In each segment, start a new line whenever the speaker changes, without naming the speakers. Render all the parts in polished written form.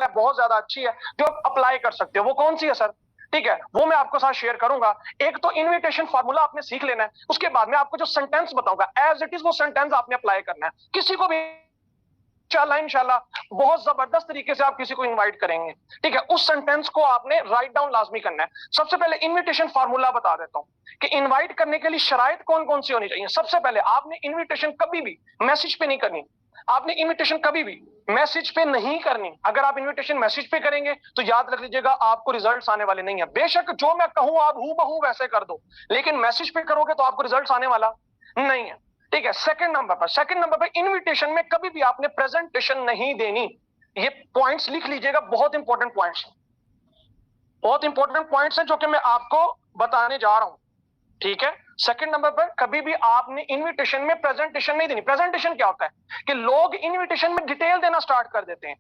बहुत ज्यादा अच्छी है जो आप अप्लाई कर सकते हो। वो कौन सी है सर? ठीक है, वो मैं आपको साथ शेयर करूंगा। एक तो इनविटेशन फार्मूला आपने सीख लेना है, उसके बाद में आपको जो सेंटेंस बताऊंगा एज इट इज वो सेंटेंस आपने अप्लाई करना है। किसी को भी इंशाल्लाह बहुत जबरदस्त तरीके से आप किसी को इनवाइट करेंगे, ठीक है, उस सेंटेंस को आपने राइट डाउन लाजमी करना है। सबसे पहले इनविटेशन फार्मूला बता देता हूं कि इनवाइट करने के लिए शराइत कौन कौन सी होनी चाहिए। सबसे पहले आपने इनविटेशन कभी भी मैसेज पे नहीं करनी। आपने इनविटेशन कभी भी मैसेज पे नहीं करनी। अगर आप इनविटेशन मैसेज पे करेंगे तो याद रख लीजिएगा आपको रिजल्ट्स आने वाले नहीं है। बेशक जो मैं कहूं आप हूबहू वैसे कर दो, लेकिन मैसेज पे करोगे तो आपको रिजल्ट्स आने वाला नहीं है, ठीक है। सेकंड नंबर पर इनविटेशन में कभी भी आपने प्रेजेंटेशन नहीं देनी। ये पॉइंट्स लिख लीजिएगा, बहुत इंपॉर्टेंट पॉइंट्स हैं जो कि मैं आपको बताने जा रहा हूं, ठीक है। सेकंड नंबर पर कभी भी आपने इनविटेशन में प्रेजेंटेशन नहीं देनी। प्रेजेंटेशन क्या होता है कि लोग इनविटेशन में डिटेल देना स्टार्ट कर देते हैं।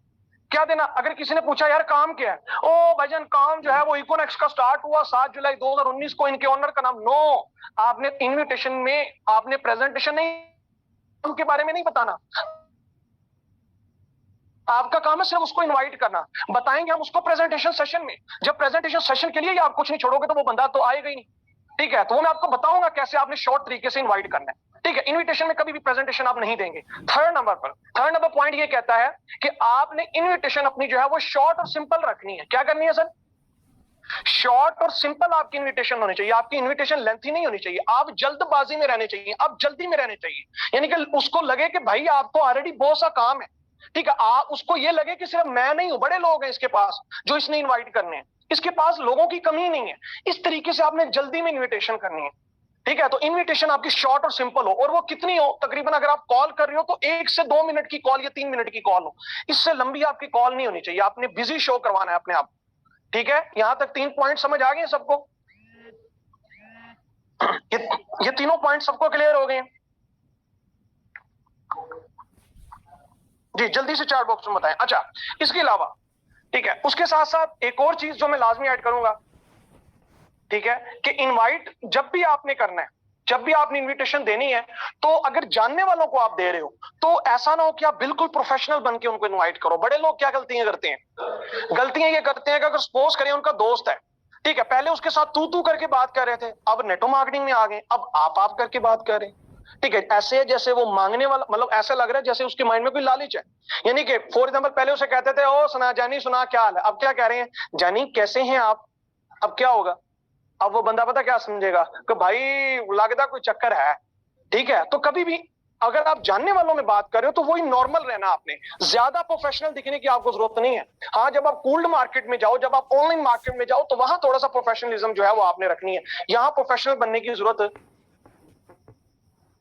क्या देना? अगर किसी ने पूछा यार काम क्या है, ओ भाईजान काम जो है वो इकोनेक्स का स्टार्ट हुआ 7 जुलाई 2019 को, इनके ओनर का नाम। नो, आपने इनविटेशन में आपने प्रेजेंटेशन नहीं, उनके बारे में नहीं बताना। आपका काम है सिर्फ उसको इनवाइट करना। बताएंगे हम उसको प्रेजेंटेशन सेशन में। जब प्रेजेंटेशन सेशन के लिए आप कुछ नहीं छोड़ोगे तो वो बंदा तो आएगा ही नहीं, ठीक है। तो वो मैं आपको बताऊंगा कैसे आपने शॉर्ट तरीके से इनवाइट करना है, ठीक है। इनविटेशन में कभी भी प्रेजेंटेशन आप नहीं देंगे। थर्ड नंबर पॉइंट ये कहता है कि आपने इनविटेशन अपनी जो है वो शॉर्ट और सिंपल रखनी है। क्या करनी है सर? शॉर्ट और सिंपल आपकी इनविटेशन होनी चाहिए। आपकी इनविटेशन लेंथी नहीं होनी चाहिए। आप जल्दबाजी में रहने चाहिए, आप जल्दी में रहने चाहिए, यानी कि उसको लगे कि भाई आपको ऑलरेडी बहुत सा काम है, ठीक है। आप उसको ये लगे कि सिर्फ मैं नहीं हूं, बड़े लोग हैं इसके पास जो इसने इनवाइट करने हैं, इसके पास लोगों की कमी नहीं है। इस तरीके से आपने जल्दी में इन्विटेशन करनी है, ठीक है। तो इनविटेशन आपकी शॉर्ट और सिंपल हो, और वो कितनी हो? तकरीबन अगर आप कॉल कर रहे हो तो 1 से 2 मिनट की कॉल या 3 मिनट की कॉल हो। इससे लंबी आपकी कॉल नहीं होनी चाहिए। आपने बिजी शो करवाना है अपने आप, ठीक है। यहां तक 3 पॉइंट समझ आ गए सबको? ये तीनों पॉइंट सबको क्लियर हो गए? जी जल्दी से चार बॉक्स में बताएं। अच्छा, इसके अलावा, ठीक है, उसके साथ साथ एक और चीज जो मैं लाजमी ऐड करूंगा, ठीक है, कि इनवाइट जब भी आपने करना है, जब भी आपने इनविटेशन देनी है, तो अगर जानने वालों को आप दे रहे हो तो ऐसा ना हो कि आप बिल्कुल प्रोफेशनल बन के उनको इनवाइट करो। बड़े लोग क्या गलतियां करते हैं? गलतियां ये करते हैं कि अगर सपोज करें उनका दोस्त है, ठीक है, पहले उसके साथ तू करके बात कर रहे थे, अब नेटो मार्केटिंग में आ गए, अब आप करके बात कर रहे हैं, ठीक है। ऐसे जैसे वो मांगने वाला, मतलब ऐसा लग रहा है जैसे उसके माइंड में कोई लालच है। यानी कि फॉर एग्जांपल पहले उसे कहते थे ओ सुना जानी, सुना क्या हाल है, अब क्या कह रहे हैं? जानी कैसे हैं आप? अब क्या होगा? अब वो बंदा पता क्या समझेगा कि भाई लगता कोई चक्कर है, ठीक है। तो कभी भी अगर आप जानने वालों में बात कर रहे हो तो वही नॉर्मल रहना। आपने ज्यादा प्रोफेशनल दिखने की आपको जरूरत नहीं है। हाँ, जब आप कोल्ड मार्केट में जाओ, जब आप ऑनलाइन मार्केट में जाओ, तो वहां थोड़ा सा प्रोफेशनलिज्म जो है वो आपने रखनी है। यहां प्रोफेशनल बनने की जरूरत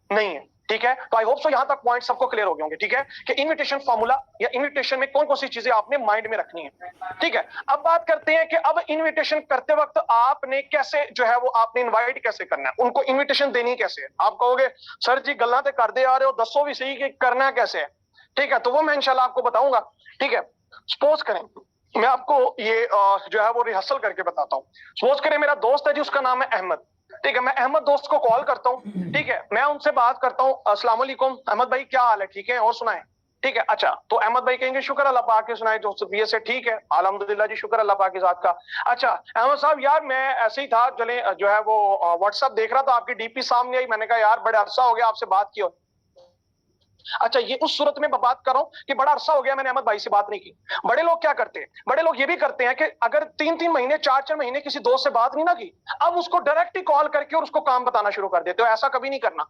नहीं है, ठीक है। तो आई होप सो यहां तक पॉइंट सबको क्लियर हो गए होंगे, ठीक है, कि इनविटेशन फॉर्मूला या इनविटेशन में कौन कौन सी चीजें आपने माइंड में रखनी है, ठीक है। अब बात करते हैं कि अब इनविटेशन करते वक्त आपने कैसे जो है वो आपने इनवाइट कैसे करना है, उनको इनविटेशन देनी कैसे है। आप कहोगे सर जी गल्ला तो करते आ रहे हो, दसो भी सही कि करना कैसे है, ठीक है। तो वो मैं इंशाल्लाह आपको बताऊंगा, ठीक है। सपोज करें मैं आपको ये जो है वो रिहर्सल करके बताता हूँ। सपोज करें मेरा दोस्त है जी, उसका नाम है अहमद, ठीक है। मैं अहमद दोस्त को कॉल करता हूँ, ठीक है, मैं उनसे बात करता हूँ, अस्सलाम वालेकुम अहमद भाई क्या हाल है, ठीक है, और सुनाए, ठीक है। अच्छा, तो अहमद भाई कहेंगे शुक्र अल्लाह पाक के, सुनाए जो तबीयत से ठीक है, अल्हम्दुलिल्लाह जी, शुक्र अल्लाह पाक की जात का। अच्छा अहमद साहब यार मैं ऐसे ही था, चले जो है वो व्हाट्सएप देख रहा था, आपकी डीपी सामने आई, मैंने कहा यार बड़े अरसा हो गया आपसे बात की हो। अच्छा, ये उस सूरत में बात कर रहा हूं कि बड़ा अरसा हो गया मैंने अहमद भाई से बात नहीं की। बड़े लोग क्या करते हैं? बड़े लोग ये भी करते हैं कि अगर 3-3 महीने 4-4 महीने किसी दोस्त से बात नहीं ना की, अब उसको डायरेक्ट ही कॉल करके और उसको काम बताना शुरू कर देते हो। ऐसा कभी नहीं करना।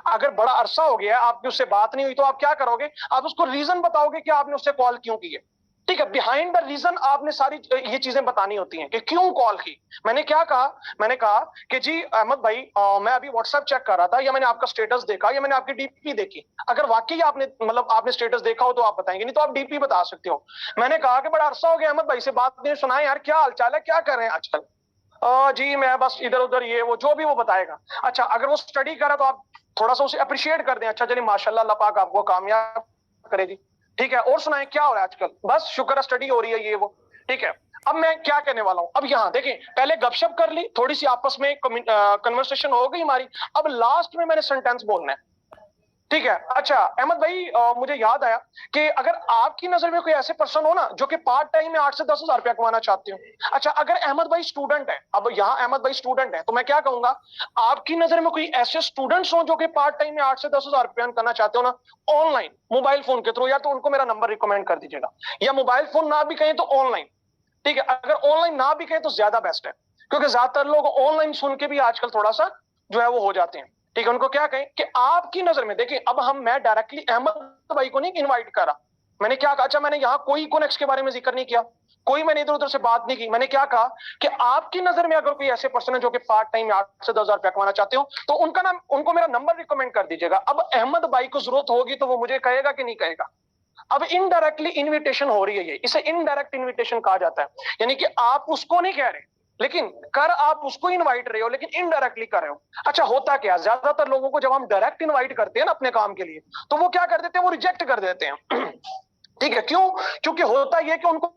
अगर बड़ा अरसा हो गया आपकी उससे बात नहीं हुई तो आप क्या करोगे? आप उसको रीजन बताओगे कि आपने उससे कॉल क्यों की है, ठीक है। बिहाइंड द रीजन आपने सारी ये चीजें बतानी होती हैं कि क्यों कॉल की। मैंने क्या कहा? मैंने कहा कि जी अहमद भाई मैं अभी व्हाट्सएप चेक कर रहा था, या मैंने आपका स्टेटस देखा, या मैंने आपकी डीपी देखी। अगर वाकई आपने मतलब आपने स्टेटस देखा हो तो आप बताएंगे, नहीं तो आप डीपी बता सकते हो। मैंने कहा कि बड़ा अरसा हो गया अहमद भाई से बात नहीं, सुनाए यार क्या हालचाल है, क्या कर रहे हैं आजकल? जी मैं बस इधर उधर, ये वो जो भी वो बताएगा। अच्छा, अगर वो स्टडी कर रहा तो आप थोड़ा सा उसे अप्रिशिएट कर दें, अच्छा चलिए माशाल्लाह अल्लाह पाक आपको कामयाब करे जी, ठीक है, और सुनाए क्या हो रहा है आजकल? बस शुक्र है स्टडी हो रही है, ये वो, ठीक है। अब मैं क्या कहने वाला हूं, अब यहां देखें, पहले गपशप कर ली, थोड़ी सी आपस में कन्वर्सेशन हो गई हमारी, अब लास्ट में मैंने सेंटेंस बोलना है, ठीक है। अच्छा अहमद भाई, मुझे याद आया कि अगर आपकी नजर में कोई ऐसे पर्सन हो ना जो कि पार्ट टाइम में 8 से 10 हजार रुपया कमाना चाहते हो। अच्छा, अगर अहमद भाई स्टूडेंट है, अब यहाँ अहमद भाई स्टूडेंट है, तो मैं क्या कहूंगा, आपकी नजर में कोई ऐसे स्टूडेंट्स हो जो कि पार्ट टाइम में 8 से 10 हजार रुपया करना चाहते हो ना, ऑनलाइन मोबाइल फोन के थ्रू, या तो उनको मेरा नंबर रिकमेंड कर दीजिएगा, या मोबाइल फोन ना भी कहें तो ऑनलाइन। ठीक है, अगर ऑनलाइन ना भी कहें तो ज्यादा बेस्ट है, क्योंकि ज्यादातर लोग ऑनलाइन सुन के भी आजकल थोड़ा सा जो है वो हो जाते हैं। ठीक है, उनको क्या कहें कि आपकी नजर में देखिए, अब मैं डायरेक्टली अहमद भाई को नहीं इनवाइट करा, मैंने क्या कहा, अच्छा मैंने यहाँ कोई कोनेक्स के बारे में जिक्र नहीं किया, कोई मैंने इधर उधर से बात नहीं की, मैंने क्या कहा कि आपकी नजर में अगर कोई ऐसे पर्सन है जो कि पार्ट टाइम में 8 से 10 हजार रुपया कमाना चाहते हो, तो उनका नाम, उनको मेरा नंबर रिकमेंड कर दीजिएगा। अब अहमद भाई को जरूरत होगी तो वो मुझे कहेगा कि नहीं कहेगा। अब इनडायरेक्टली इनविटेशन हो रही है, ये इसे इनडायरेक्ट इनविटेशन कहा जाता है, यानी कि आप उसको नहीं कह रहे लेकिन कर आप उसको इनवाइट रहे हो, लेकिन इनडायरेक्टली कर रहे हो। अच्छा, होता क्या, ज्यादातर लोगों को जब हम डायरेक्ट इनवाइट करते हैं ना अपने काम के लिए, तो वो क्या कर देते हैं, वो रिजेक्ट कर देते हैं। ठीक है, क्यों? क्योंकि होता यह कि उनको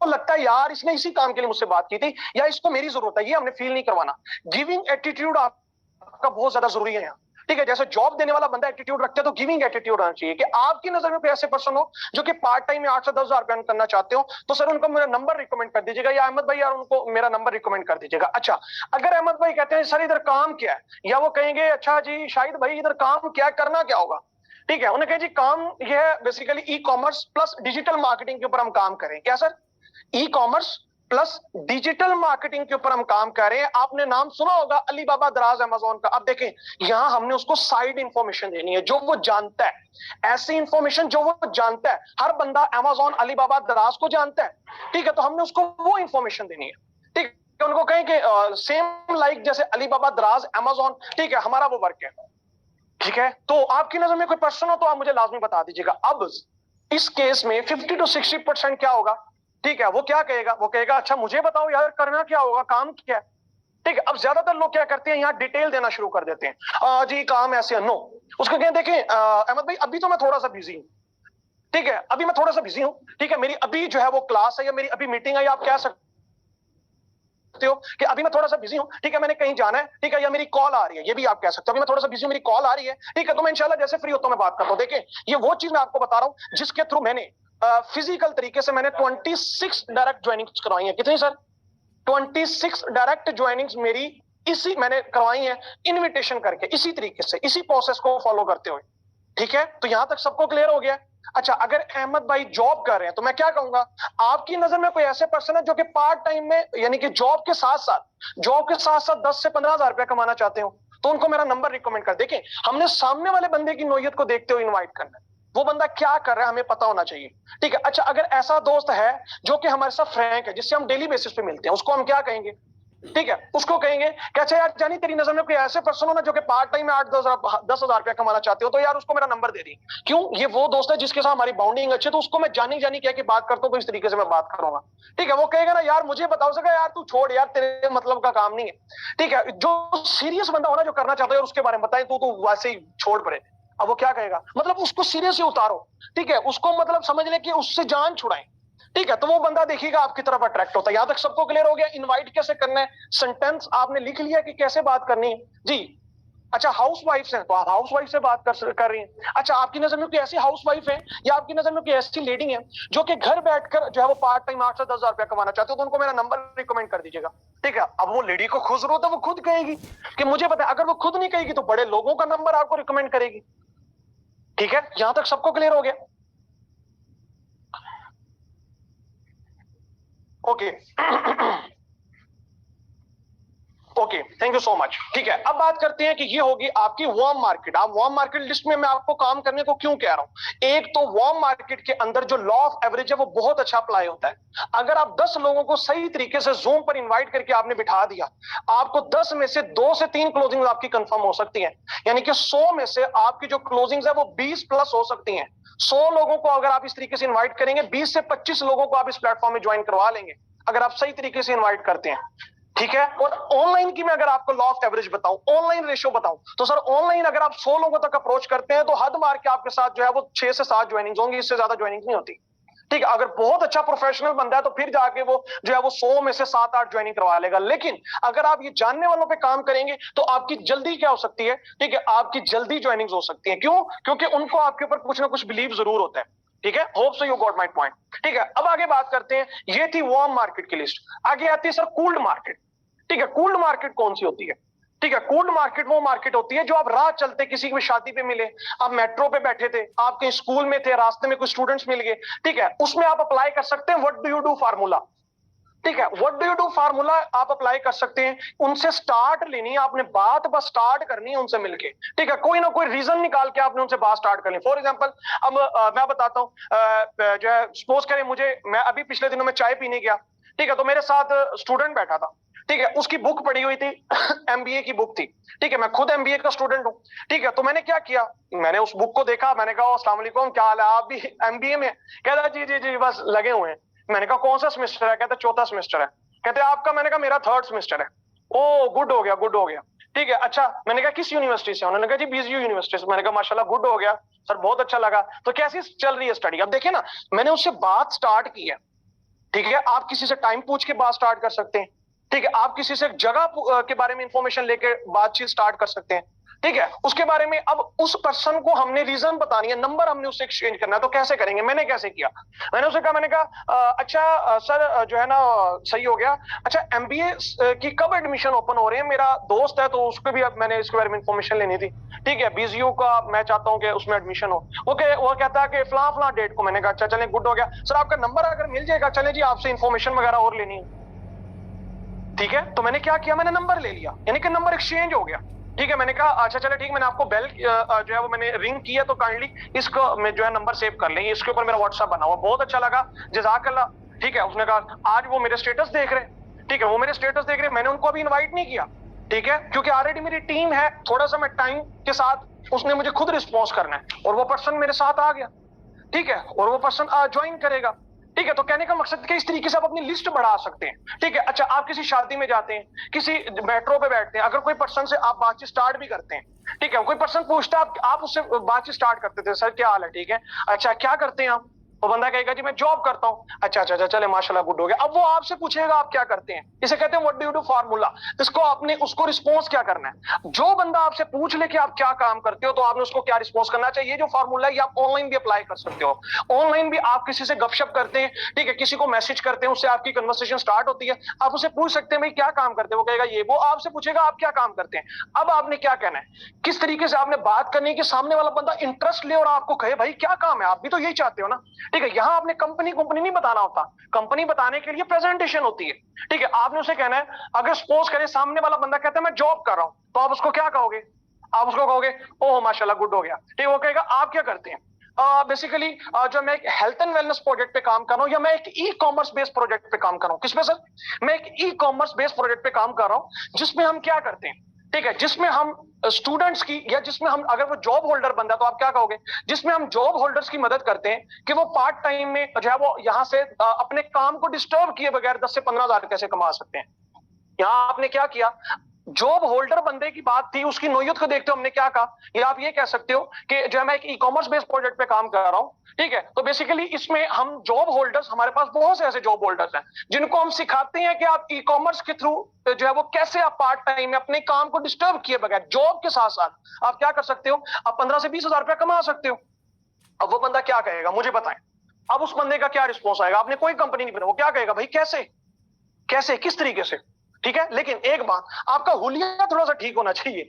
लगता है यार इसने इसी काम के लिए मुझसे बात की थी, या इसको मेरी जरूरत है, ये हमने फील नहीं करवाना। गिविंग एटीट्यूड आपका बहुत ज्यादा जरूरी है यहाँ। ठीक है, जैसे जॉब देने वाला बंदा एटीट्यूड रखता है, तो गिविंग एटीट्यूड होना चाहिए कि आपकी नजर में कोई ऐसे पर्सन हो जो कि पार्ट टाइम में 8 से 10 हजार रुपया करना चाहते हो, तो सर उनको मेरा नंबर रिकमेंड कर दीजिएगा, या अहमद भाई यार उनको मेरा नंबर रिकमेंड कर दीजिएगा। अच्छा, अगर अहमद भाई कहते हैं सर इधर काम क्या है, या वो कहेंगे अच्छा जी शाहिद भाई इधर काम क्या करना क्या होगा, ठीक है, उन्हें कहें जी काम यह है basically e commerce plus digital marketing के ऊपर हम काम करें। क्या sir? E commerce plus digital marketing के ऊपर हम काम कर रहे हैं। आपने नाम सुना होगा अली बाबा दराज अमेज़न का। अब देखें, यहां हमने उसको साइड इंफॉर्मेशन देनी है जो वो जानता है, ऐसी इंफॉर्मेशन जो वो जानता है। हर बंदा अमेज़न अली बाबा दराज को जानता है, ठीक है, तो हमने उसको वो इंफॉर्मेशन देनी है। ठीक है, उनको कहें कि सेम लाइक जैसे अली बाबा दराज अमेज़न, ठीक है, हमारा वो वर्क है। ठीक है, तो आपकी नजर में कोई पर्सन हो तो आप मुझे लाजमी बता दीजिएगा। अब इस केस में 50 to 60% क्या होगा, ठीक है, वो क्या कहेगा, वो कहेगा अच्छा मुझे बताओ यार करना क्या होगा, काम क्या है। ठीक है, अब ज्यादातर लोग क्या करते हैं, यहाँ डिटेल देना शुरू कर देते हैं, जी काम ऐसे, नो उसको कहें देखें अहमद भाई अभी तो मैं थोड़ा सा बिजी हूँ, ठीक है, अभी मैं थोड़ा सा बिजी हूँ, ठीक है, मेरी अभी जो है वो क्लास है या मेरी अभी मीटिंग है, या आप कह सकते हो कि अभी मैं थोड़ा सा बिजी हूं, ठीक है, मैंने कहीं जाना है, ठीक है, या मेरी कॉल आ रही है, ये भी आप कह सकते हो, अभी मैं थोड़ा सा बिजी हूं, मेरी कॉल आ रही है, ठीक है, तो मैं इंशाल्लाह जैसे फ्री होता हूं मैं बात करता हूं। देखिए, ये वो चीज मैं आपको बता रहा हूं जिसके थ्रू मैंने फिजिकल तरीके से मैंने 26 डायरेक्ट ज्वाइनिंग्स करवाई है। कितनी सर? 26 डायरेक्ट ज्वाइनिंग्स मेरी इसी मैंने करवाई है, इनविटेशन करके, इसी तरीके से, इसी प्रोसेस को फॉलो करते हुए। ठीक है, तो यहां तक सबको क्लियर हो गया। अच्छा, अगर अहमद भाई जॉब कर रहे हैं तो मैं क्या कहूंगा, आपकी नजर में कोई ऐसे पर्सन है जो कि पार्ट टाइम में यानी कि जॉब के साथ साथ 10 से 15 हजार रुपया कमाना चाहते हो, तो उनको मेरा नंबर रिकमेंड कर। देखें, हमने सामने वाले बंदे की नोयत को देखते हुए इनवाइट करना है, वो बंदा क्या कर रहा है हमें पता होना चाहिए। ठीक है, अच्छा अगर ऐसा दोस्त है जो कि हमारे साथ फ्रैंक है, जिससे हम डेली बेसिस पे मिलते हैं, उसको हम क्या कहेंगे, ठीक है, उसको कहेंगे कि अच्छा यार जानी तेरी नजर में कोई ऐसे पर्सन हो ना जो कि पार्ट टाइम में 10 हजार रुपया कमाना चाहते हो, तो यार उसको मेरा नंबर दे दी। क्यों? ये वो दोस्त है जिसके साथ हमारी बाउंडिंग अच्छी है, तो उसको मैं जानी कह के बात करता हूँ, तो इस तरीके से मैं बात करूंगा। ठीक है, वो कहेगा ना यार मुझे बताओ सका यार तू छोड़ यार तेरे मतलब का काम नहीं है। ठीक है, जो सीरियस बंदा हो ना जो करना चाहता है उसके बारे में बताए, तू वैसे ही छोड़ पड़े। अब वो क्या कहेगा, मतलब उसको सीरियस ही उतारो, ठीक है, उसको मतलब समझ ले कि उससे जान छुड़ाएं। ठीक है, तो वो बंदा देखिएगा आपकी तरफ अट्रैक्ट होता है। यहां तक सबको क्लियर हो गया? इनवाइट कैसे करना है, सेंटेंस आपने लिख लिया कि कैसे बात करनी है जी। अच्छा, हाउस वाइफ है तो आप हाउस वाइफ से बात कर रही हैं। अच्छा, आपकी नजर में कोई ऐसी हाउस वाइफ है या आपकी नजर में कोई ऐसी लेडी है जो कि घर बैठकर जो है वो पार्ट टाइम 8 से 10 हजार रुपया कमाना चाहते हो, तो उनको मेरा नंबर रिकमेंड कर दीजिएगा। ठीक है, अब वो लेडी को खुद जरूरत है, वो खुद कहेगी कि मुझे पता है। अगर वो खुद नहीं कहेगी तो बड़े लोगों का नंबर आपको रिकमेंड करेगी। ठीक है, यहां तक सबको क्लियर हो गया? Okay okay, thank you so much. ठीक है, अब बात करते हैं कि ये होगी आपकी वार्म मार्केट। आप वार्म मार्केट लिस्ट में मैं आपको काम करने को क्यों कह रहा हूं, एक तो वार्म मार्केट के अंदर जो लॉ ऑफ एवरेज है वो बहुत अच्छा अप्लाई होता है। अगर आप 10 लोगों को सही तरीके से जूम पर इनवाइट करके आपने बिठा दिया, आपको 10 में से 2 से 3 क्लोजिंग आपकी कंफर्म हो सकती है, यानी कि 100 में से आपकी जो क्लोजिंग है वो 20 प्लस हो सकती है। 100 लोगों को अगर आप इस तरीके से इन्वाइट करेंगे, 20 से 25 लोगों को आप इस प्लेटफॉर्म में ज्वाइन करवा लेंगे अगर आप सही तरीके से इन्वाइट करते हैं। ठीक है, और ऑनलाइन की मैं अगर आपको लॉ ऑफ एवरेज बताऊं, ऑनलाइन रेशियो बताऊं, तो सर ऑनलाइन अगर आप 100 लोगों तक अप्रोच करते हैं तो हद मार के आपके साथ जो है वो 6 से 7 ज्वाइनिंग होंगी, इससे ज्यादा ज्वाइनिंग नहीं होती। ठीक है, अगर बहुत अच्छा प्रोफेशनल बंदा है तो फिर जाके वो जो है वो 100 में से 7-8 ज्वाइनिंग करवा लेगा। लेकिन अगर आप ये जानने वालों पे काम करेंगे तो आपकी जल्दी क्या हो सकती है, ठीक है, आपकी जल्दी ज्वाइनिंग हो सकती है। क्यों? क्योंकि उनको आपके ऊपर कुछ ना कुछ बिलीव जरूर होता है। ठीक है, hope so you got my point. ठीक है, अब आगे बात करते हैं। ये थी वार्म मार्केट की लिस्ट। आगे आती है सर कूल्ड मार्केट। ठीक है, कूल्ड मार्केट कौन सी होती है? ठीक है, कूल्ड मार्केट वो मार्केट होती है जो आप राह चलते किसी की शादी पे मिले, आप मेट्रो पे बैठे थे, आप कहीं स्कूल में थे, रास्ते में कुछ स्टूडेंट्स मिल गए, ठीक है, उसमें आप अप्लाई कर सकते हैं what do you do formula. ठीक है, what do you do formula आप अप्लाई कर सकते हैं। उनसे स्टार्ट लेनी है आपने, बात बस स्टार्ट करनी है उनसे मिलके। ठीक है, कोई ना कोई रीजन निकाल के आपने उनसे बात स्टार्ट करनी। फॉर एग्जांपल अब मैं बताता हूं, जो है सपोज करें मैं अभी पिछले दिनों में चाय पीने गया। ठीक है, तो मेरे साथ स्टूडेंट बैठा था। ठीक है, उसकी बुक पड़ी हुई थी, एमबीए की बुक थी। ठीक है, मैं खुद एमबीए का स्टूडेंट हूं। ठीक है, तो मैंने क्या किया, मैंने उस बुक को देखा, मैंने कहा अस्सलाम वालेकुम, क्या हाल है, आप भी एमबीए में? कहता जी जी जी बस लगे हुए हैं। मैंने कहा कौन सा सेमेस्टर है? कहते चौथा सेमेस्टर है। कहते आपका? मैंने कहा मेरा थर्ड सेमेस्टर है। ओ गुड हो गया, गुड हो गया। ठीक है, अच्छा, मैंने कहा किस यूनिवर्सिटी से? उन्होंने कहा जी बीजीयू यूनिवर्सिटी से। मैंने कहा माशाल्लाह, गुड हो गया सर, बहुत अच्छा लगा। तो कैसी चल रही है स्टडी? अब देखिए ना, मैंने उससे बात स्टार्ट की है। ठीक है, आप किसी से टाइम पूछ के बात स्टार्ट कर सकते हैं। ठीक है, आप किसी से जगह के बारे में इंफॉर्मेशन लेके बातचीत स्टार्ट कर सकते हैं। ठीक है, उसके बारे में अब उस पर्सन को हमने रीजन बतानी है, नंबर हमने उससे एक्सचेंज करना है। तो कैसे करेंगे? मैंने कैसे किया, मैंने उससे कहा, मैंने कहा अच्छा सर जो है ना सही हो गया। अच्छा एमबीए की कब एडमिशन ओपन हो रहे हैं? मेरा दोस्त है तो उसको भी अब मैंने इसके बारे में इंफॉर्मेशन लेनी थी। ठीक है, बीजीयू का मैं चाहता हूँ कि उसमें एडमिशन हो। वो कहता है कि फला फला डेट को। मैंने कहा अच्छा चलें, गुड हो गया सर, आपका नंबर अगर मिल जाएगा, चले जी आपसे इंफॉर्मेशन वगैरह और लेनी है। ठीक है, तो मैंने क्या किया, मैंने नंबर ले लिया, यानी कि नंबर एक्सचेंज हो गया। ठीक है, मैंने कहा अच्छा चले ठीक, मैंने आपको बेल जो है वो मैंने रिंग किया, तो काइंडली इसको मैं जो है नंबर सेव कर लें, इसके ऊपर मेरा व्हाट्सएप बना हुआ। बहुत अच्छा लगा, जज़ाकल्लाह। ठीक है, उसने कहा आज वो मेरे स्टेटस देख रहे हैं। ठीक है, वो मेरे स्टेटस देख रहे हैं, मैंने उनको अभी इन्वाइट नहीं किया। ठीक है, क्योंकि ऑलरेडी मेरी टीम है, थोड़ा सा मैं टाइम के साथ, उसने मुझे खुद रिस्पॉन्स करना है, और वो पर्सन मेरे साथ आ गया। ठीक है, और वो पर्सन ज्वाइन करेगा। ठीक है, तो कहने का मकसद कि इस तरीके से आप अपनी लिस्ट बढ़ा सकते हैं। ठीक है, अच्छा आप किसी शादी में जाते हैं, किसी मेट्रो पे बैठते हैं, अगर कोई पर्सन से आप बातचीत स्टार्ट भी करते हैं। ठीक है, कोई पर्सन पूछता है, आप उससे बातचीत स्टार्ट करते थे, सर क्या हाल है? ठीक है, अच्छा क्या करते हैं आप? वो बंदा कहेगा जी मैं जॉब करता हूँ। अच्छा अच्छा अच्छा, चले माशाल्लाह, गुड हो गया। अब वो आपसे पूछेगा आप क्या करते हैं, इसे कहते हैं what do you do formula. इसको आपने उसको रिस्पॉन्स क्या करना है। जो बंदा आपसे पूछ ले कि आप क्या काम करते हो, तो आपने उसको क्या रिस्पॉन्स करना चाहिए। ये जो फार्मूला है, आप ऑनलाइन भी अप्लाई कर सकते हो। ऑनलाइन भी आप किसी से गपशप करते हैं, ठीक है, किसी को मैसेज करते हैं, उससे आपकी कन्वर्सेशन स्टार्ट होती है। आप उससे पूछ सकते हैं भाई क्या काम करते हैं, वो कहेगा ये, वो आपसे पूछेगा आप क्या काम करते हैं। अब आपने क्या कहना है, किस तरीके से आपने बात करनी है कि सामने वाला बंदा इंटरेस्ट ले और आपको कहे भाई क्या काम है, आप भी तो यही चाहते हो ना। ठीक है, यहां आपने कंपनी नहीं बताना होता, कंपनी बताने के लिए प्रेजेंटेशन होती है। ठीक है, आपने उसे कहना है, अगर सपोज करें सामने वाला बंदा कहता है मैं जॉब कर रहा हूं, तो आप उसको क्या कहोगे? आप उसको कहोगे ओह माशाल्लाह, गुड हो गया। ठीक, वो कहेगा आप क्या करते हैं? बेसिकली जो मैं एक हेल्थ एंड वेलनेस प्रोजेक्ट पे काम कर रहा हूं, या मैं एक ई कॉमर्स बेस्ड प्रोजेक्ट पे काम कर रहा हूं। किस पे सर? मैं एक ई कॉमर्स बेस्ड प्रोजेक्ट पे काम कर रहा हूं, जिसमें हम क्या करते हैं, ठीक है, जिसमें हम स्टूडेंट्स की, या जिसमें हम, अगर वो जॉब होल्डर बंदा तो आप क्या कहोगे, जिसमें हम जॉब होल्डर्स की मदद करते हैं कि वो पार्ट टाइम में जो है वो यहां से अपने काम को डिस्टर्ब किए बगैर 10 से 15 हजार कैसे कमा सकते हैं। यहां आपने क्या किया, जॉब होल्डर बंदे की बात थी, उसकी नोयत को देखते हुए हमने क्या कहा, या आप ये कह सकते हो कि जो है मैं एक ई कॉमर्स बेस्ड प्रोजेक्ट पे काम कर रहा हूं। ठीक है, तो बेसिकली इसमें हम जॉब होल्डर्स, हमारे पास बहुत से ऐसे जॉब होल्डर्स हैं जिनको हम सिखाते हैं कि आप ई कॉमर्स के थ्रू जो है वो कैसे आप पार्ट टाइम में अपने काम को डिस्टर्ब किए बगैर जॉब के साथ साथ आप क्या कर सकते हो, आप 15 से 20 हजार रुपया कमा सकते हो। अब वो बंदा क्या कहेगा मुझे बताएं। अब उस बंदे का क्या रिस्पॉन्स आएगा, आपने कोई कंपनी नहीं बनाई, वो क्या कहेगा भाई कैसे कैसे किस तरीके से। ठीक है, लेकिन एक बात, आपका हुलिया थोड़ा सा ठीक होना चाहिए।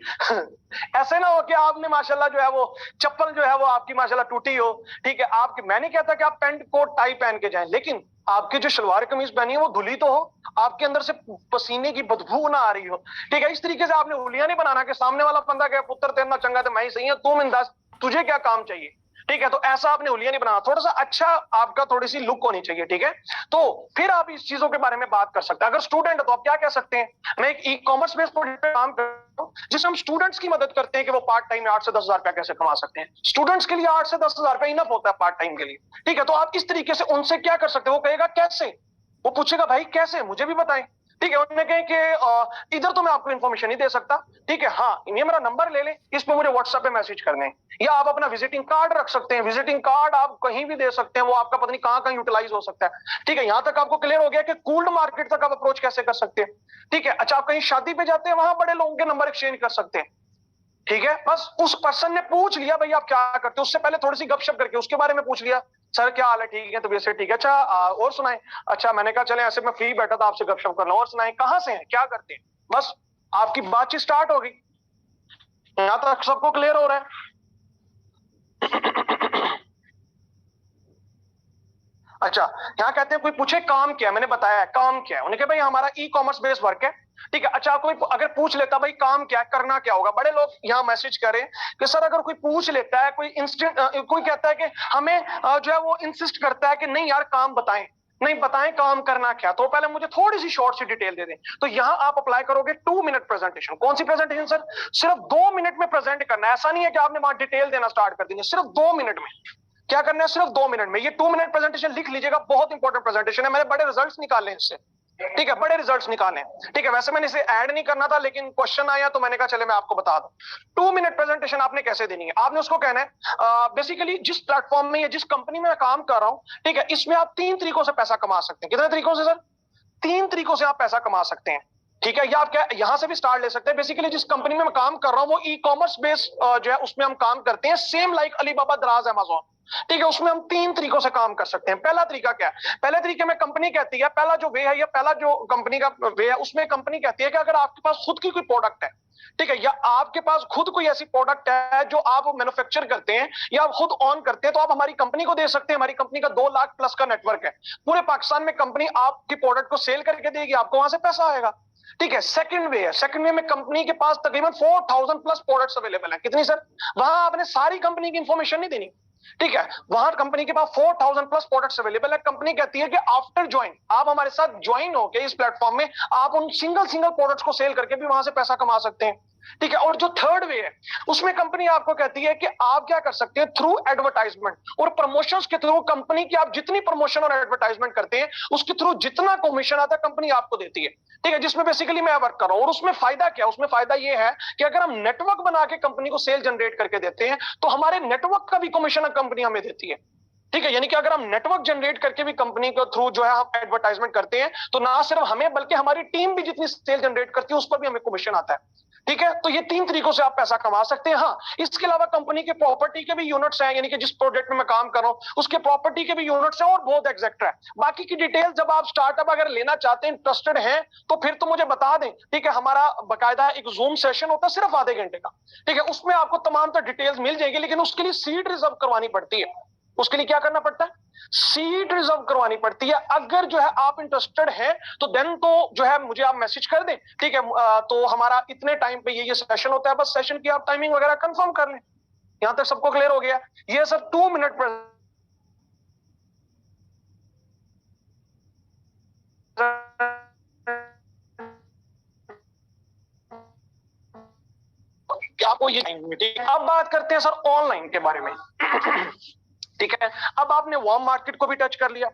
ऐसे ना हो कि आपने माशाल्लाह जो है वो चप्पल जो है वो आपकी माशाल्लाह टूटी हो। ठीक है, आपकी, मैं नहीं कहता कि आप पैंट कोट टाई पहन के जाएं, लेकिन आपकी जो शलवार कमीज पहनी है वो धुली तो हो, आपके अंदर से पसीने की बदबू ना आ रही हो। ठीक है, इस तरीके से आपने हुलिया नहीं बनाना कि सामने वाला बंदा कहे पुत्र तेरा चंगा तो मैं ही सही है, तू मिंदास, तुझे क्या काम चाहिए। ठीक है, तो ऐसा आपने हुलिया नहीं बनाना, थोड़ा सा अच्छा आपका थोड़ी सी लुक होनी चाहिए। ठीक है, तो फिर आप इस चीजों के बारे में बात कर सकते हैं। अगर स्टूडेंट है तो आप क्या कह सकते हैं, मैं एक ई कॉमर्स बेस्ड प्रोजेक्ट पे काम कर रहा हूं, जिसमें हम स्टूडेंट्स की मदद करते हैं कि वो पार्ट टाइम में 8 से 10 हजार रुपया कैसे कमा सकते हैं। स्टूडेंट्स के लिए 8 से 10 हजार रुपया इनफ होता है पार्ट टाइम के लिए। ठीक है, तो आप इस तरीके से उनसे क्या कर सकते हैं, वो कहेगा कैसे, वो पूछेगा भाई कैसे, मुझे भी बताएं। ठीक है, उन्होंने कहा कि इधर तो मैं आपको इन्फॉर्मेशन नहीं दे सकता, ठीक है, हाँ ये मेरा नंबर ले लें, इस पे मुझे व्हाट्सएप पे मैसेज कर दें, या आप अपना विजिटिंग कार्ड रख सकते हैं, विजिटिंग कार्ड आप कहीं भी दे सकते हैं, वो आपका पता नहीं कहां कहां यूटिलाइज हो सकता है। ठीक है, यहां तक आपको क्लियर हो गया कि कूल्ड मार्केट तक आप अप्रोच कैसे कर सकते हैं। ठीक है, अच्छा आप कहीं शादी पे जाते हैं, वहां बड़े लोगों के नंबर एक्सचेंज कर सकते हैं। ठीक है, बस उस पर्सन ने पूछ लिया भाई आप क्या करते हो, उससे पहले थोड़ी सी गपशप करके उसके बारे में पूछ लिया, सर क्या हाल है, ठीक है, तबीयत से ठीक है, अच्छा और सुनाए, अच्छा मैंने कहा चले ऐसे मैं फ्री बैठा था आपसे गपशप कर लूं, और सुनाए कहां से हैं, क्या करते हैं, बस आपकी बातचीत स्टार्ट हो गई। यहां तक सबको क्लियर हो रहा है? अच्छा, यहाँ कहते हैं कोई पूछे काम क्या है, मैंने बताया है काम क्या है, उन्हें कहा भाई हमारा ई कॉमर्स बेस्ड वर्क है। ठीक है, अच्छा कोई अगर पूछ लेता भाई काम क्या है, करना क्या होगा, बड़े लोग यहाँ मैसेज करें कि सर अगर कोई पूछ लेता है, कोई इंस्टेंट कोई कहता है कि हमें जो है वो इंसिस्ट करता है कि नहीं यार काम बताएं, नहीं बताएं काम करना क्या, तो पहले मुझे थोड़ी सी शॉर्ट सी डिटेल दे दें। तो यहाँ आप अप्लाई करोगे 2 मिनट प्रेजेंटेशन। कौन सी प्रेजेंटेशन सर? सिर्फ 2 मिनट में प्रेजेंट करना है, ऐसा नहीं है कि आपने वहां डिटेल देना स्टार्ट कर देंगे, सिर्फ 2 मिनट में क्या करना है, सिर्फ 2 मिनट में। ये 2 मिनट प्रेजेंटेशन लिख लीजिएगा, बहुत इंपॉर्टेंट प्रेजेंटेशन है, मैंने बड़े रिजल्ट्स निकाले हैं इससे। ठीक है, बड़े रिजल्ट्स निकाले। ठीक है, वैसे मैंने इसे ऐड नहीं करना था, लेकिन क्वेश्चन आया तो मैंने कहा चले मैं आपको बता दूं। 2 मिनट प्रेजेंटेशन आपने कैसे देनी है, आपने उसको कहना है बेसिकली जिस प्लेटफॉर्म में या जिस कंपनी में मैं काम कर रहा हूं, ठीक है, इसमें आप 3 तरीकों से पैसा कमा सकते हैं। कितने तरीकों से सर? 3 तरीकों से आप पैसा कमा सकते हैं। ठीक है, या आप क्या यहां से भी स्टार्ट ले सकते हैं। बेसिकली जिस कंपनी में मैं काम कर रहा हूं वो ई कॉमर्स बेस्ड जो है उसमें हम काम करते हैं, सेम लाइक अलीबाबा, दराज, अमेज़न। ठीक है, उसमें हम 3 तरीकों से काम कर सकते हैं। पहला तरीका क्या है? पहले तरीके में कंपनी कहती है, पहला जो वे है या पहला जो कंपनी का वे है, उसमें कंपनी कहती है कि अगर आपके पास खुद की कोई प्रोडक्ट है, ठीक है, या आपके पास खुद कोई ऐसी प्रोडक्ट है जो आप मैन्युफैक्चर करते हैं या आप खुद ऑन करते हैं, तो आप हमारी कंपनी को दे सकते हैं। हमारी कंपनी का 2 लाख प्लस का नेटवर्क है, पूरे पाकिस्तान में कंपनी आपकी प्रोडक्ट को सेल करके देगी, आपको वहां से पैसा आएगा। ठीक है, सेकंड वे है, सेकंड वे में कंपनी के पास तकरीबन 4000 प्लस प्रोडक्ट्स अवेलेबल हैं। कितनी सर? वहां आपने सारी कंपनी की इंफॉर्मेशन नहीं देनी। ठीक है, वहां कंपनी के पास 4000 प्लस प्रोडक्ट्स अवेलेबल है। कंपनी कहती है कि आफ्टर ज्वाइन, आप हमारे साथ ज्वाइन होकर इस प्लेटफॉर्म में आप उन सिंगल सिंगल प्रोडक्ट्स को सेल करके भी वहां से पैसा कमा सकते हैं। ठीक है, और जो थर्ड वे है उसमें कंपनी आपको कहती है कि आप क्या कर सकते हैं, थ्रू एडवर्टाइजमेंट और प्रमोशंस के थ्रू, कंपनी की आप जितनी प्रमोशन और एडवर्टाइजमेंट करते हैं उसके थ्रू जितना कमीशन आता है कंपनी आपको देती है। ठीक है, जिसमें बेसिकली मैं वर्क कर रहा हूं। और उसमें फायदा क्या है? उसमें फायदा यह है कि अगर हम नेटवर्क बना के कंपनी को सेल जनरेट करके देते हैं तो हमारे नेटवर्क का भी कमीशन कंपनी हमें देती है। ठीक है, यानी कि अगर हम नेटवर्क जनरेट करके भी कंपनी के थ्रू जो है हम एडवर्टाइजमेंट करते हैं तो ना सिर्फ हमें बल्कि हमारी टीम भी जितनी सेल जनरेट करती है उस पर भी हमें कमीशन आता है। ठीक है, तो ये 3 तरीकों से आप पैसा कमा सकते हैं। हाँ, इसके अलावा कंपनी के प्रॉपर्टी के भी यूनिट्स हैं, यानी कि जिस प्रोजेक्ट में मैं काम कर रहा हूं उसके प्रॉपर्टी के भी यूनिट्स हैं और बहुत एग्जैक्ट है। बाकी की डिटेल जब आप स्टार्टअप अगर लेना चाहते हैं, इंटरेस्टेड हैं, तो फिर तो मुझे बता दें। ठीक है, हमारा बकायदा एक जूम सेशन होता है सिर्फ आधे घंटे का। ठीक है, उसमें आपको तमाम तो डिटेल्स मिल जाएगी, लेकिन उसके लिए सीट रिजर्व करवानी पड़ती है। उसके लिए क्या करना पड़ता है? सीट रिजर्व करवानी पड़ती है। अगर जो है आप इंटरेस्टेड हैं तो देन तो जो है मुझे आप मैसेज कर दें। ठीक है, तो हमारा इतने टाइम पे ये सेशन होता है, बस सेशन की आप टाइमिंग वगैरह कंफर्म कर लें। यहां तक सबको क्लियर हो गया? ये सर 2 मिनट पर आपको ये। अब बात करते हैं सर ऑनलाइन के बारे में। ठीक है, अब आपने वार्म मार्केट को भी टच कर लिया,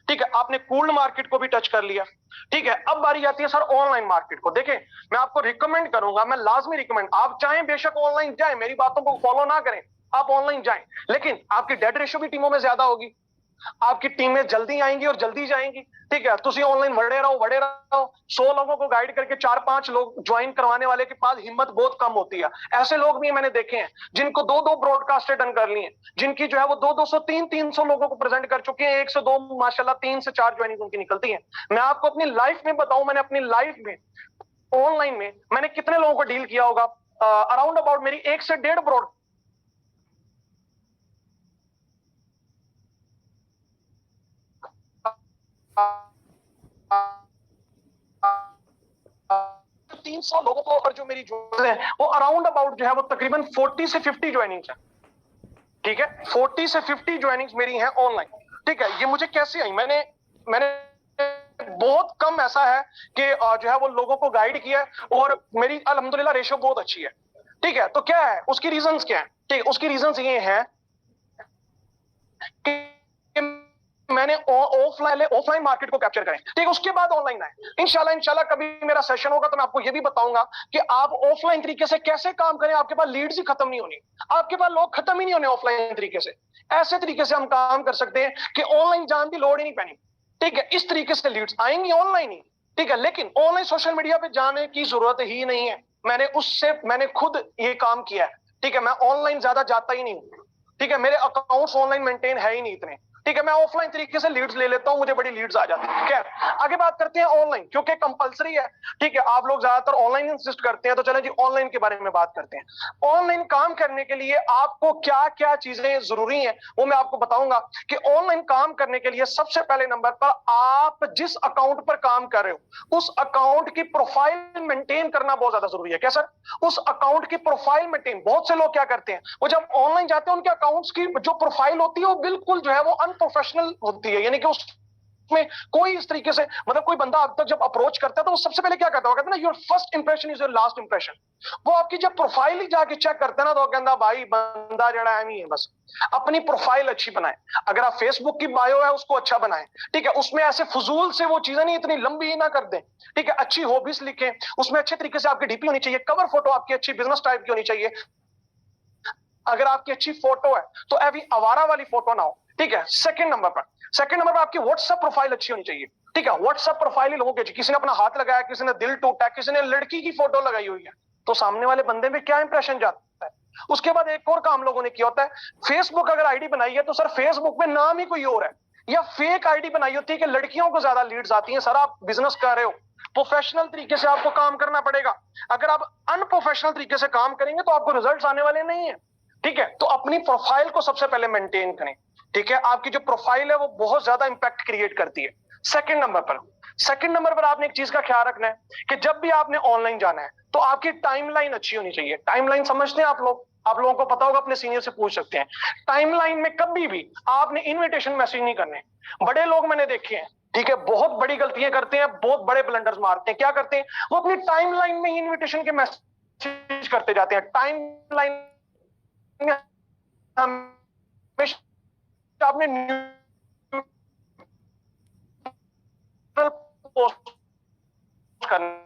ठीक है, आपने कूल्ड मार्केट को भी टच कर लिया। ठीक है, अब बारी आती है सर ऑनलाइन मार्केट को। देखें, मैं आपको रिकमेंड करूंगा, मैं लाजमी रिकमेंड, आप चाहें बेशक ऑनलाइन जाएं, मेरी बातों को फॉलो ना करें, आप ऑनलाइन जाएं, लेकिन आपकी डेड रेशियो भी टीमों में ज्यादा होगी, आपकी टीमें जल्दी आएंगी और जल्दी जाएंगी। ठीक है, तुम ऑनलाइन वड़े रहो 100 लोगों को गाइड करके 4-5 लोग ज्वाइन करवाने वाले के पास हिम्मत बहुत कम होती है। ऐसे लोग भी मैंने देखे हैं जिनको 2-2 ब्रॉडकास्ट डन कर लिए, जिनकी जो है वो 200-200 300 लोगों को प्रेजेंट कर चुके हैं, 1 से 2 माशाल्लाह 3 से 4 ज्वाइनिंग उनकी निकलती है। मैं आपको अपनी लाइफ में बताऊं, मैंने अपनी लाइफ में ऑनलाइन में मैंने कितने लोगों को डील किया होगा, अराउंड अबाउट मेरी 1 से 1.5 ब्रॉड 300 लोगों को, और जो मेरी है वो अराउंड अबाउट जो है वो तकरीबन 40 से 50 ज्वाइनिंग्स है। ठीक है, 40 से 50 ज्वाइनिंग्स मेरी हैं ऑनलाइन। ठीक है, ये मुझे कैसे आई? मैंने बहुत कम ऐसा है कि जो है वो लोगों को गाइड किया और मेरी अल्हम्दुलिल्लाह रेशियो बहुत अच्छी है। ठीक है, तो क्या है उसकी रीजंस क्या है? ठीक है, उसकी रीजंस ये है कि मैंने ऑफलाइन मार्केट को कैप्चर करें, ठीक है, उसके बाद ऑनलाइन आए। इंशाल्लाह कभी मेरा सेशन होगा तो मैं आपको ये भी बताऊंगा कि आप ऑफलाइन तरीके से कैसे काम करें। आपके पास लीड्स ही खत्म नहीं होनी, आपके पास लोग खत्म ही नहीं होने ऑफलाइन तरीके से। ऐसे तरीके से हम काम कर सकते हैं कि ऑनलाइन जान की लोड ही नहीं पैनी, ठीक है। इस तरीके से लीड्स आएंगी ऑनलाइन ही, ठीक है। लेकिन ऑनलाइन सोशल मीडिया पे जाने की जरूरत ही नहीं है। मैंने खुद ये काम किया है, ठीक है। मैं ऑनलाइन ज्यादा जाता ही नहीं हूं, ठीक है। मेरे अकाउंट्स ऑनलाइन मेंटेन है ही नहीं इतने, ठीक है। मैं ऑफलाइन तरीके से लीड्स ले लेता हूं, मुझे बड़ी लीड्स आ जाती है। क्या आगे बात करते हैं ऑनलाइन, क्योंकि कंपलसरी है, ठीक है। आप लोग ज्यादातर ऑनलाइन इंसिस्ट करते हैं, तो चलें जी ऑनलाइन के बारे में बात करते हैं। ऑनलाइन काम करने के लिए आपको क्या क्या चीजें जरूरी हैं वो मैं आपको बताऊंगा। कि ऑनलाइन काम करने के लिए सबसे पहले नंबर पर आप जिस अकाउंट पर काम कर रहे हो उस अकाउंट की प्रोफाइल मेंटेन करना बहुत ज्यादा जरूरी है। क्या सर? उस अकाउंट की प्रोफाइल मेंटेन, बहुत से लोग क्या करते हैं, वो जब ऑनलाइन जाते हैं उनके अकाउंट्स की जो प्रोफाइल होती है वो बिल्कुल जो है वो अनप्रोफेशनल होती है। यानी कि उसमें कोई इस तरीके से, मतलब कोई बंदा अब तक जब अप्रोच करता है तो वो सबसे पहले क्या करता है, कहता है ना your first impression is your last impression. वो आपकी जब प्रोफाइल ही जाके चेक करते हैं ना तो कहता भाई बंदा जड़ा है, बस अपनी प्रोफाइल अच्छी बनाए। अगर आप फेसबुक की बायो है उसको अच्छा बनाएं, ठीक है। उसमें ऐसे फजूल से वो चीजें नहीं, इतनी लंबी ही ना कर दें, ठीक है। अच्छी हॉबीज लिखें, उसमें अच्छे तरीके से आपकी डीपी होनी चाहिए, कवर फोटो आपकी अच्छी बिजनेस टाइप की होनी चाहिए। अगर आपकी अच्छी फोटो है तो अभी आवारा वाली फोटो ना हो, ठीक है। सेकंड नंबर पर आपकी व्हाट्सएप प्रोफाइल अच्छी होनी चाहिए, ठीक है। व्हाट्सएप प्रोफाइल ही लोगों की, किसी ने अपना हाथ लगाया, किसी ने दिल टूटा, किसी ने लड़की की फोटो लगाई हुई है, तो सामने वाले बंदे में क्या इंप्रेशन जाता है। उसके बाद एक और काम लोगों ने किया होता है, फेसबुक अगर आईडी बनाई है तो सर फेसबुक में नाम ही कोई और है, या फेक आईडी बनाई होती है कि लड़कियों को ज्यादा लीड्स आती हैं। सर आप बिजनेस कर रहे हो, प्रोफेशनल तरीके से आपको काम करना पड़ेगा। अगर आप अनप्रोफेशनल तरीके से काम करेंगे तो आपको रिजल्ट्स आने वाले नहीं है, ठीक है। तो अपनी प्रोफाइल को सबसे पहले मेंटेन करें, ठीक है। आपकी जो प्रोफाइल है वो बहुत ज्यादा इंपैक्ट क्रिएट करती है। सेकंड नंबर पर आपने एक चीज का ख्याल रखना है कि जब भी आपने ऑनलाइन जाना है तो आपकी टाइमलाइन अच्छी होनी चाहिए। टाइमलाइन समझते हैं आप लोग? आप लोगों को पता होगा, अपने सीनियर से पूछ सकते हैं। टाइमलाइन में कभी भी आपने इनविटेशन मैसेज नहीं करने। बड़े लोग मैंने देखे हैं, ठीक है, बहुत बड़ी गलतियां करते हैं, बहुत बड़े ब्लंडर्स मारते हैं। क्या करते हैं, वो अपनी टाइमलाइन में ही इनविटेशन के मैसेज करते जाते हैं। टाइमलाइन आपने न्यूट्रल पोस्ट करनी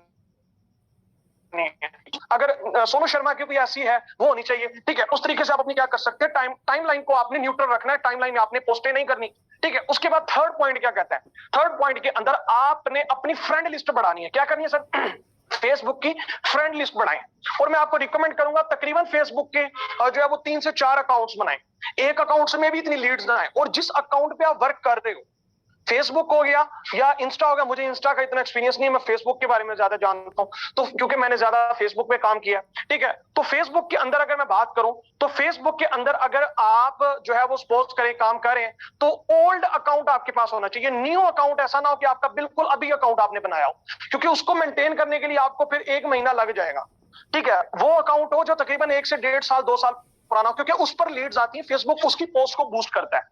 है। अगर सोनू शर्मा की कोई ऐसी है वो होनी चाहिए, ठीक है। उस तरीके से आप अपनी क्या कर सकते हैं, टाइमलाइन को आपने न्यूट्रल रखना है। टाइमलाइन में आपने पोस्टें नहीं करनी, ठीक है। उसके बाद थर्ड पॉइंट क्या कहता है, थर्ड पॉइंट के अंदर आपने अपनी फ्रेंड लिस्ट बढ़ानी है। क्या करनी है सर? फेसबुक की फ्रेंड लिस्ट बनाएं। और मैं आपको रिकमेंड करूंगा तकरीबन फेसबुक के जो है वो 3 से 4 अकाउंट्स बनाएं। एक अकाउंट से में भी इतनी लीड्स ना आए। और जिस अकाउंट पे आप वर्क कर रहे हो, फेसबुक हो गया या इंस्टा हो गया, मुझे इंस्टा का इतना एक्सपीरियंस नहीं है, मैं फेसबुक के बारे में ज्यादा जानता हूं, तो क्योंकि मैंने ज्यादा फेसबुक पे काम किया, ठीक है। तो फेसबुक के अंदर अगर मैं बात करूं तो फेसबुक के अंदर अगर आप जो है वो पोस्ट करें, काम करें, तो ओल्ड अकाउंट आपके पास होना चाहिए। न्यू अकाउंट ऐसा ना हो कि आपका बिल्कुल अभी अकाउंट आपने बनाया हो, क्योंकि उसको मेंटेन करने के लिए आपको फिर 1 महीना लग जाएगा, ठीक है। वो अकाउंट हो जो तकरीबन 1 से 1.5 साल 2 साल पुराना, क्योंकि उस पर लीड्स आती है, फेसबुक उसकी पोस्ट को बूस्ट करता है,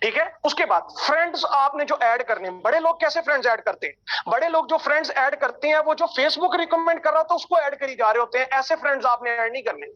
ठीक है। उसके बाद फ्रेंड्स आपने जो ऐड करने हैं, बड़े लोग कैसे फ्रेंड्स ऐड करते हैं, बड़े लोग जो फ्रेंड्स ऐड करते हैं वो जो फेसबुक रिकमेंड कर रहा था उसको ऐड करी जा रहे होते हैं। ऐसे फ्रेंड्स आपने ऐड नहीं करने,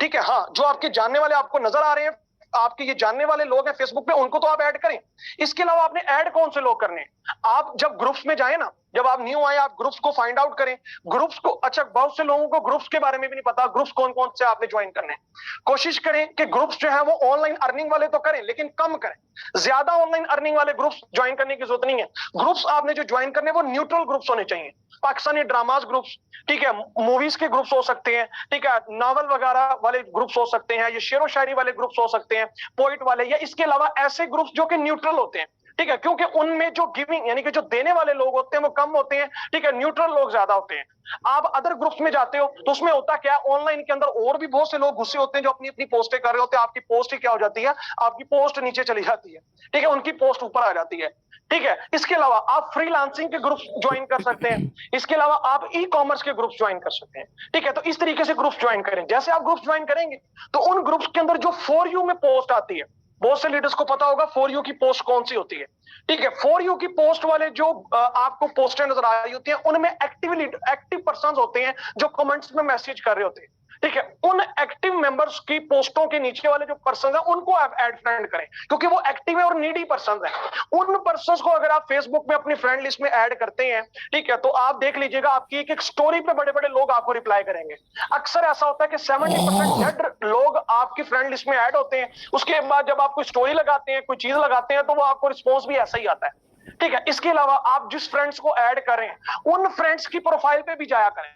ठीक है। हाँ, जो आपके जानने वाले आपको नजर आ रहे हैं, आपके ये जानने वाले लोग हैं फेसबुक पे, उनको तो आप ऐड करें। इसके अलावा आपने ऐड कौन से लोग करने हैं, आप जब ग्रुप्स में जाए ना, जब आप न्यू आए, आप ग्रुप्स को फाइंड आउट करें। ग्रुप्स को, अच्छा बहुत से लोगों को ग्रुप्स के बारे में भी नहीं पता, ग्रुप्स कौन कौन से आपने ज्वाइन करने हैं। कोशिश करें कि ग्रुप्स जो है वो ऑनलाइन अर्निंग वाले तो करें, लेकिन कम करें। ज्यादा ऑनलाइन अर्निंग वाले ग्रुप्स ज्वाइन करने की जरूरत नहीं है। ग्रुप्स आपने जो ज्वाइन करने वो न्यूट्रल ग्रुप्स होने चाहिए। पाकिस्तानी ड्रामास ग्रुप्स, ठीक है, मूवीज के ग्रुप्स हो सकते हैं, ठीक है, नावल वगैरह वाले ग्रुप्स हो सकते हैं, ये शेरो शायरी वाले ग्रुप्स हो सकते हैं, पोइट वाले, या इसके अलावा ऐसे ग्रुप्स जो कि न्यूट्रल होते हैं, ठीक है, क्योंकि उनमें जो गिविंग यानी कि जो देने वाले लोग होते हैं वो कम होते हैं, ठीक है, न्यूट्रल लोग ज्यादा होते हैं। आप अदर ग्रुप्स में जाते हो तो उसमें होता क्या है, ऑनलाइन के अंदर और भी बहुत से लोग घुसे होते हैं जो अपनी अपनी पोस्टें कर रहे होते हैं। आपकी पोस्ट ही क्या हो जाती है, आपकी पोस्ट नीचे चली जाती है, ठीक है, उनकी पोस्ट ऊपर आ जाती है, ठीक है। इसके अलावा आप फ्रीलांसिंग के ग्रुप्स ज्वाइन कर सकते हैं। इसके अलावा आप ई कॉमर्स के ग्रुप्स ज्वाइन कर सकते हैं, ठीक है। तो इस तरीके से ग्रुप्स ज्वाइन करें। जैसे आप ग्रुप्स ज्वाइन करेंगे तो उन ग्रुप्स के अंदर जो फॉर यू में पोस्ट आती है, बहुत से लीडर्स को पता होगा फॉर यू की पोस्ट कौन सी होती है, ठीक है। फॉर यू की पोस्ट वाले जो आपको पोस्टें नजर आ रही होती हैं, उनमें एक्टिव पर्संस होते हैं जो कमेंट्स में मैसेज कर रहे होते हैं, ठीक है, उन एक्टिव मेंबर्स की पोस्टों के नीचे वाले जो पर्सन है उनको आप ऐड फ्रेंड करें, क्योंकि वो एक्टिव है और नीडी पर्सन है। उन पर्सन को अगर आप फेसबुक में अपनी फ्रेंड लिस्ट में ऐड करते हैं, ठीक है, तो आप देख लीजिएगा आपकी एक एक स्टोरी पे बड़े बड़े लोग आपको रिप्लाई करेंगे। अक्सर ऐसा होता है कि 70% डेड लोग आपकी फ्रेंड लिस्ट में ऐड होते हैं, उसके बाद जब आप कोई स्टोरी लगाते हैं, कोई चीज लगाते हैं, तो वो आपको रिस्पॉन्स भी ऐसा ही आता है। ठीक है, इसके अलावा आप जिस फ्रेंड्स को ऐड करें उन फ्रेंड्स की प्रोफाइल पे भी जाया करें,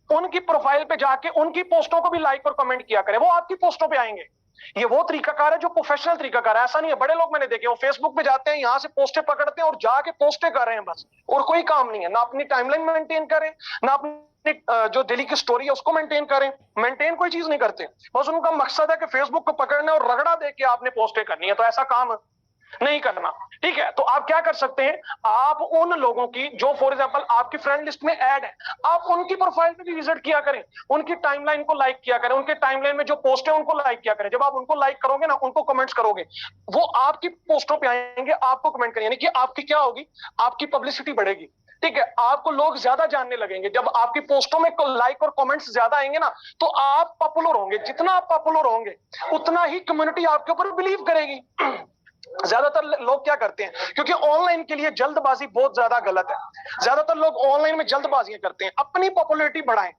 उनकी प्रोफाइल पे जाके उनकी पोस्टों को भी लाइक और कमेंट किया करें, वो आपकी पोस्टों पे आएंगे। ये वो तरीकाकार है जो प्रोफेशनल तरीकाकार है, ऐसा नहीं है। बड़े लोग मैंने देखे वो फेसबुक पे जाते हैं, यहां से पोस्टें पकड़ते हैं और जाके पोस्टें कर रहे हैं बस, और कोई काम नहीं है, ना अपनी टाइमलाइन मेंटेन करें, ना अपनी जो डेली की स्टोरी है उसको मेंटेन करें, मेंटेन कोई चीज नहीं करते, बस उनका मकसद है कि फेसबुक को पकड़ने और रगड़ा दे के आपने पोस्टें करनी है, तो ऐसा काम नहीं करना। ठीक है, तो आप क्या कर सकते हैं, आप उन लोगों की जो फॉर एग्जांपल आपकी फ्रेंड लिस्ट में ऐड है, आप उनकी प्रोफाइल पे भी विजिट किया करें, उनकी टाइमलाइन को लाइक किया करें, उनके टाइमलाइन में जो पोस्ट है उनको लाइक किया करें। जब आप उनको लाइक करोगे ना, उनको कमेंट्स करोगे, वो आपकी पोस्टों पे आएंगे, आपको कमेंट करेंगे, यानी कि आपकी क्या होगी, आपकी पब्लिसिटी बढ़ेगी। ठीक है, आपको लोग ज्यादा जानने लगेंगे, जब आपकी पोस्टों में लाइक और कमेंट्स ज्यादा आएंगे ना, तो आप पॉपुलर होंगे, जितना आप पॉपुलर होंगे उतना ही कम्युनिटी आपके ऊपर बिलीव करेगी। ज्यादातर लोग क्या करते हैं, क्योंकि ऑनलाइन के लिए जल्दबाजी बहुत ज्यादा गलत है, ज्यादातर लोग ऑनलाइन में जल्दबाजियां करते हैं, अपनी पॉपुलैरिटी बढ़ाएं,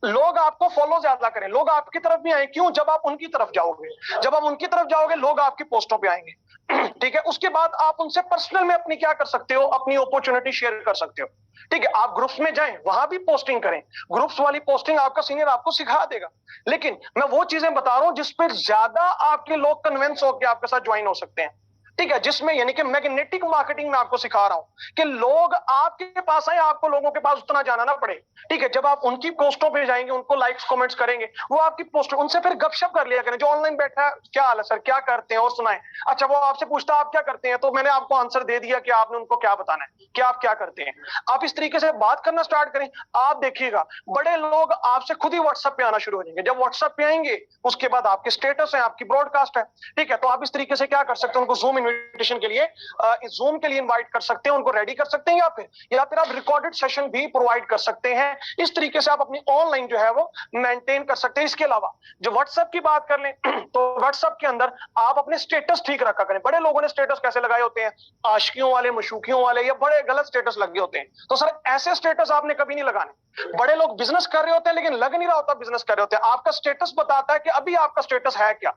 लोग आपको फॉलो ज्यादा करें, लोग आपकी तरफ भी आए, क्यों, जब आप उनकी तरफ जाओगे, जब आप उनकी तरफ जाओगे लोग आपकी पोस्टों पे आएंगे। ठीक है, उसके बाद आप उनसे पर्सनल में अपनी क्या कर सकते हो, अपनी अपॉर्चुनिटी शेयर कर सकते हो। ठीक है, आप ग्रुप्स में जाएं, वहां भी पोस्टिंग करें, ग्रुप्स वाली पोस्टिंग आपका सीनियर आपको सिखा देगा, लेकिन मैं वो चीजें बता रहा हूं जिसपे ज्यादा आपके लोग कन्विंस होकर आपके साथ ज्वाइन हो सकते हैं। ठीक है, जिसमें यानी कि मैग्नेटिक मार्केटिंग में आपको सिखा रहा हूं कि लोग आपके पास आए, आपको लोगों के पास उतना जाना ना पड़े। ठीक है, जब आप उनकी पोस्टों पे जाएंगे, उनको लाइक्स कमेंट्स करेंगे, वो आपकी पोस्ट, उनसे फिर गपशप कर लिया करें, जो ऑनलाइन बैठा है, क्या हाल है सर, क्या करते हैं और सुनाएं। अच्छा, वो आपसे पूछता है आप क्या करते हैं, तो मैंने आपको आंसर दे दिया कि आपने उनको क्या बताना है कि आप क्या करते हैं। आप इस तरीके से बात करना स्टार्ट करें, आप देखिएगा बड़े लोग आपसे खुद ही व्हाट्सएप पे आना शुरू हो जाएंगे। जब व्हाट्सएप पे आएंगे उसके बाद आपके स्टेटस है, आपकी ब्रॉडकास्ट है। ठीक है, तो आप इस तरीके से क्या कर सकते हैं, उनको जूम इन्विटेशन के लिए, जूम के लिए इनवाइट कर सकते हैं, उनको रेडी कर सकते हैं, या फिर आप रिकॉर्डेड सेशन भी प्रोवाइड कर सकते हैं। इस तरीके से आप अपनी ऑनलाइन जो है वो मेंटेन कर सकते हैं। इसके अलावा जो व्हाट्सएप की बात कर लें तो व्हाट्सएप के अंदर आप अपने स्टेटस ठीक रखा करें। बड़े लोगों ने स्टेटस कैसे लगाए होते हैं, आशिकियों वाले, मशूकियों वाले, या बड़े गलत स्टेटस लगे होते हैं, तो सर ऐसे स्टेटस आपने कभी नहीं लगाने। बड़े लोग बिजनेस कर रहे होते हैं लेकिन लग नहीं रहा होता बिजनेस कर रहे होते हैं, आपका स्टेटस बताता है कि अभी आपका स्टेटस है क्या।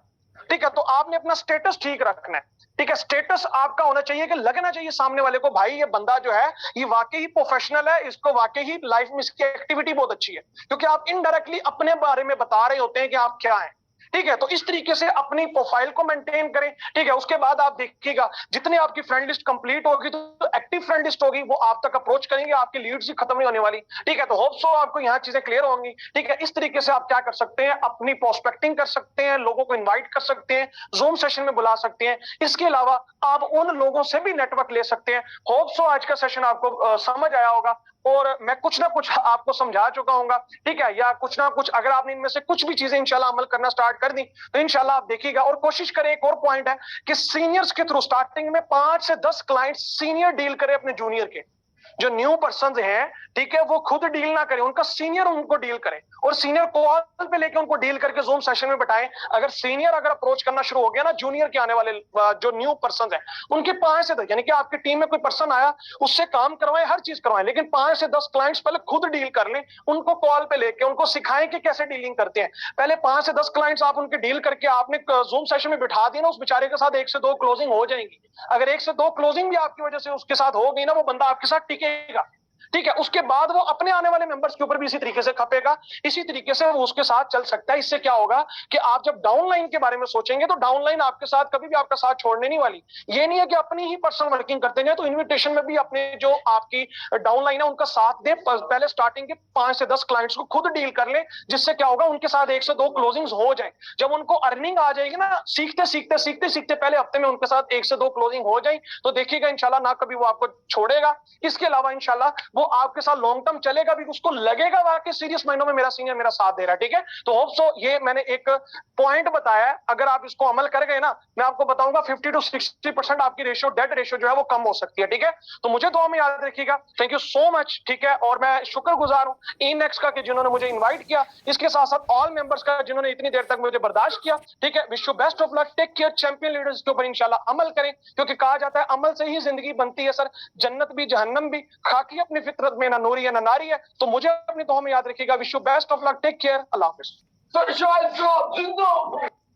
ठीक है, तो आपने अपना स्टेटस ठीक रखना है। ठीक है, स्टेटस आपका होना चाहिए कि लगना चाहिए सामने वाले को, भाई ये बंदा जो है ये वाकई ही प्रोफेशनल है, इसको वाकई ही लाइफ में इसकी एक्टिविटी बहुत अच्छी है, क्योंकि आप इनडायरेक्टली अपने बारे में बता रहे होते हैं कि आप क्या हैं। ठीक है, तो इस तरीके से अपनी प्रोफाइल को मेंटेन करें। ठीक है, उसके बाद आप देखिएगा जितने आपकी फ्रेंड लिस्ट कंप्लीट होगी तो एक्टिव फ्रेंड लिस्ट होगी, वो आप तक अप्रोच करेंगे, आपकी लीड्स ही खत्म नहीं होने वाली। ठीक है, तो होप सो आपको यहाँ चीजें क्लियर होंगी। ठीक है, इस तरीके से आप क्या कर सकते हैं, अपनी प्रोस्पेक्टिंग कर सकते हैं, लोगों को इन्वाइट कर सकते हैं, जूम सेशन में बुला सकते हैं। इसके अलावा आप उन लोगों से भी नेटवर्क ले सकते हैं। होप सो आज का सेशन आपको समझ आया होगा और मैं कुछ ना कुछ आपको समझा चुका हूँ। ठीक है, या कुछ ना कुछ अगर आपने इनमें से कुछ भी चीजें इंशाल्लाह अमल करना स्टार्ट कर दी तो इंशाल्लाह आप देखिएगा। और कोशिश करें, एक और पॉइंट है कि सीनियर्स के थ्रू स्टार्टिंग में 5 से 10 क्लाइंट सीनियर डील करें अपने जूनियर के। जो न्यू पर्सन हैं, ठीक है, वो खुद डील ना करें, उनका सीनियर उनको डील करे, और सीनियर कॉल पे लेके उनको डील करके जूम सेशन में बैठाएं। अगर सीनियर अगर अप्रोच करना शुरू हो गया ना, जूनियर के आने वाले जो न्यू पर्सन हैं उनके 5 से 10, यानी कि आपकी टीम में कोई पर्सन आया, उससे काम करवाएं, हर चीज करवाएं, लेकिन 5 से 10 क्लाइंट्स पहले खुद डील कर लें, उनको कॉल पे लेके उनको सिखाएं कि कैसे डीलिंग करते हैं। पहले 5 से 10 क्लाइंट्स आप उनके डील करके आपने जूम सेशन में बिठा दिया ना, उस बेचारे के साथ 1 से 2 क्लोजिंग हो जाएंगी। अगर 1 से 2 क्लोजिंग भी आपकी वजह से उसके साथ हो गई ना, वो बंदा आपके साथ टिकेगा। ठीक है, उसके बाद वो अपने आने वाले मेंबर्स के ऊपर भी इसी तरीके से खपेगा, इसी तरीके से वो उसके साथ चल सकता है। इससे क्या होगा कि आप जब डाउनलाइन के बारे में सोचेंगे तो डाउनलाइन आपके साथ कभी भी आपका साथ छोड़ने नहीं वाली। ये नहीं है कि अपनी ही पर्सनल वर्किंग करते हैं, तो इन्विटेशन में भी अपने जो आपकी डाउनलाइन है उनका साथ दें। पहले स्टार्टिंग के 5 से 10 क्लाइंट्स को खुद डील कर ले, जिससे क्या होगा उनके साथ 1 से 2 क्लोजिंग्स हो जाए। जब उनको अर्निंग आ जाएगी ना, सीखते सीखते सीखते सीखते पहले हफ्ते में उनके साथ 1 से 2 क्लोजिंग हो जाए, तो देखिएगा इंशाल्लाह ना कभी वो आपको छोड़ेगा। इसके अलावा इंशाल्लाह वो वो आपके साथ लॉन्ग टर्म चलेगा भी, उसको लगेगा वाकई सीरियस महीनों में मेरा सीनियर मेरा साथ दे रहा है। ठीक है, तो होप सो ये मैंने एक पॉइंट बताया है, अगर आप इसको अमल कर गए ना, मैं आपको बताऊंगा 50 to 60% आपकी रेशियो, डेट रेशियो जो है वो कम हो सकती है। ठीक है, तो मुझे दुआ में याद रखिएगा। Thank you so much. ठीक है, और मैं शुक्रगुजार हूं इनेक्स का कि जिन्होंने मुझे इन्वाइट किया, इसके साथ साथ ऑल मेंबर्स का जिन्होंने इतनी देर तक मुझे बर्दाश्त किया। ठीक है, wish you best of luck, take care, champion leaders के ऊपर इंशाल्लाह अमल करें, क्योंकि कहा जाता है अमल से ही जिंदगी बनती है सर, जन्नत भी जहन्नम भी, खाकी अपनी फितरत में ना नूरी है ना नारी है। तो मुझे अपनी दुआ में याद रखिएगा। Wish you best of luck, take care, अल्लाह हाफिज।